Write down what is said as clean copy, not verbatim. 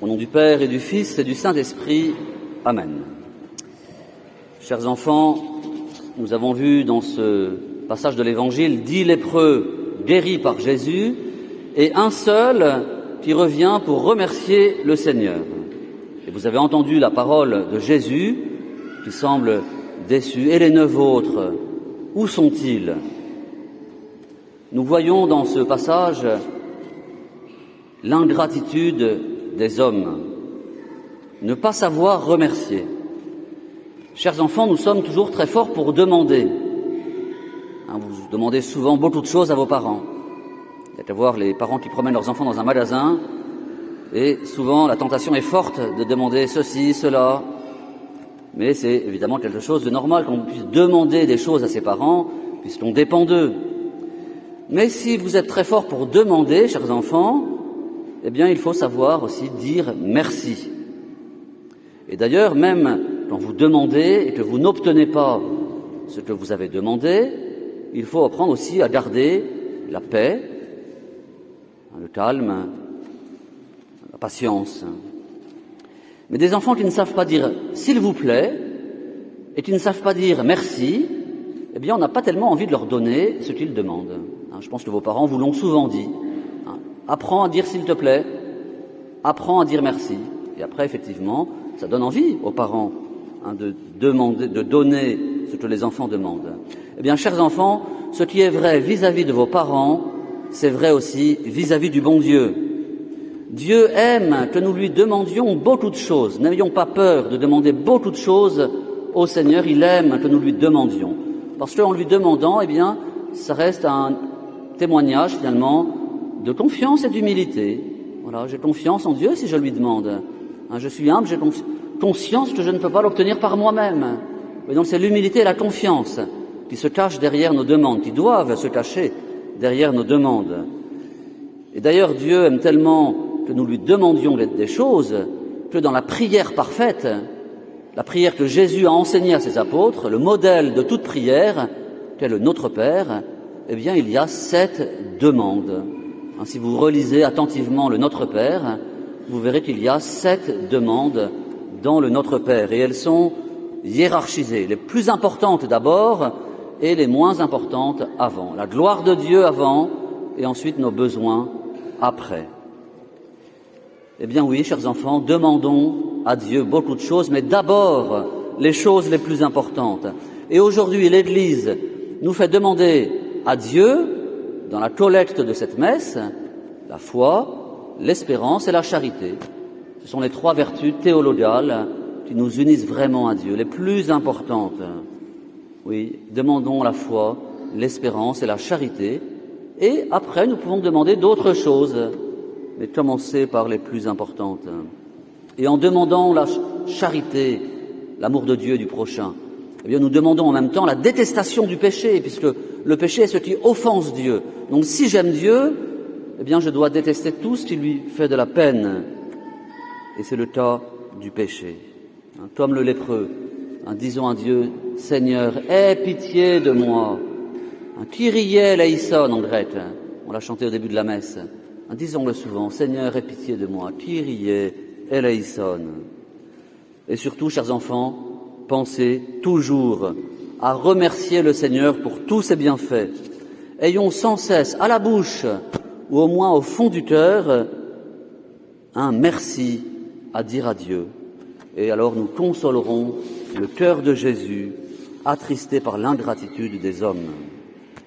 Au nom du Père et du Fils et du Saint-Esprit. Amen. Chers enfants, nous avons vu dans ce passage de l'Évangile 10 lépreux guéris par Jésus et un seul qui revient pour remercier le Seigneur. Et vous avez entendu la parole de Jésus qui semble déçu. Et les 9 autres, où sont-ils? Nous voyons dans ce passage l'ingratitude des hommes, ne pas savoir remercier. Chers enfants, nous sommes toujours très forts pour demander. Vous demandez souvent beaucoup de choses à vos parents. Il y a qu'à voir les parents qui promènent leurs enfants dans un magasin et souvent la tentation est forte de demander ceci, cela. Mais c'est évidemment quelque chose de normal qu'on puisse demander des choses à ses parents puisqu'on dépend d'eux. Mais si vous êtes très forts pour demander, chers enfants, eh bien il faut savoir aussi dire merci. Et d'ailleurs, même quand vous demandez et que vous n'obtenez pas ce que vous avez demandé, il faut apprendre aussi à garder la paix, le calme, la patience. Mais des enfants qui ne savent pas dire « s'il vous plaît » et qui ne savent pas dire « merci », eh bien on n'a pas tellement envie de leur donner ce qu'ils demandent. Je pense que vos parents vous l'ont souvent dit. Apprends à dire « s'il te plaît », apprends à dire « merci ». Et après, effectivement, ça donne envie aux parents de donner ce que les enfants demandent. Eh bien, chers enfants, ce qui est vrai vis-à-vis de vos parents, c'est vrai aussi vis-à-vis du bon Dieu. Dieu aime que nous lui demandions beaucoup de choses. N'ayons pas peur de demander beaucoup de choses au Seigneur. Il aime que nous lui demandions. Parce qu'en lui demandant, eh bien, ça reste un témoignage, finalement, de confiance et d'humilité. Voilà, j'ai confiance en Dieu si je lui demande. Je suis humble, j'ai conscience que je ne peux pas l'obtenir par moi-même. Et donc c'est l'humilité et la confiance qui se cachent derrière nos demandes, qui doivent se cacher derrière nos demandes. Et d'ailleurs, Dieu aime tellement que nous lui demandions des choses que dans la prière parfaite, la prière que Jésus a enseignée à ses apôtres, le modèle de toute prière, qu'est le Notre Père, eh bien il y a 7 demandes. Si vous relisez attentivement le Notre Père, vous verrez qu'il y a 7 demandes dans le Notre Père et elles sont hiérarchisées, les plus importantes d'abord et les moins importantes avant. La gloire de Dieu avant et ensuite nos besoins après. Eh bien oui, chers enfants, demandons à Dieu beaucoup de choses, mais d'abord les choses les plus importantes. Et aujourd'hui, l'Église nous fait demander à Dieu, dans la collecte de cette messe, la foi, l'espérance et la charité. Ce sont les 3 vertus théologales qui nous unissent vraiment à Dieu, les plus importantes. Oui, demandons la foi, l'espérance et la charité, et après nous pouvons demander d'autres choses, mais commencer par les plus importantes. Et en demandant la charité, l'amour de Dieu et du prochain, eh bien nous demandons en même temps la détestation du péché, puisque le péché est ce qui offense Dieu. Donc si j'aime Dieu, eh bien je dois détester tout ce qui lui fait de la peine. Et c'est le cas du péché. Comme le lépreux, disons à Dieu, Seigneur, aie pitié de moi. Kyrie eleison en grec, on l'a chanté au début de la messe. Disons-le souvent, Seigneur, aie pitié de moi. Kyrie eleison. Et surtout, chers enfants, pensez toujours à remercier le Seigneur pour tous ses bienfaits. Ayons sans cesse à la bouche, ou au moins au fond du cœur, un merci à dire à Dieu. Et alors nous consolerons le cœur de Jésus, attristé par l'ingratitude des hommes.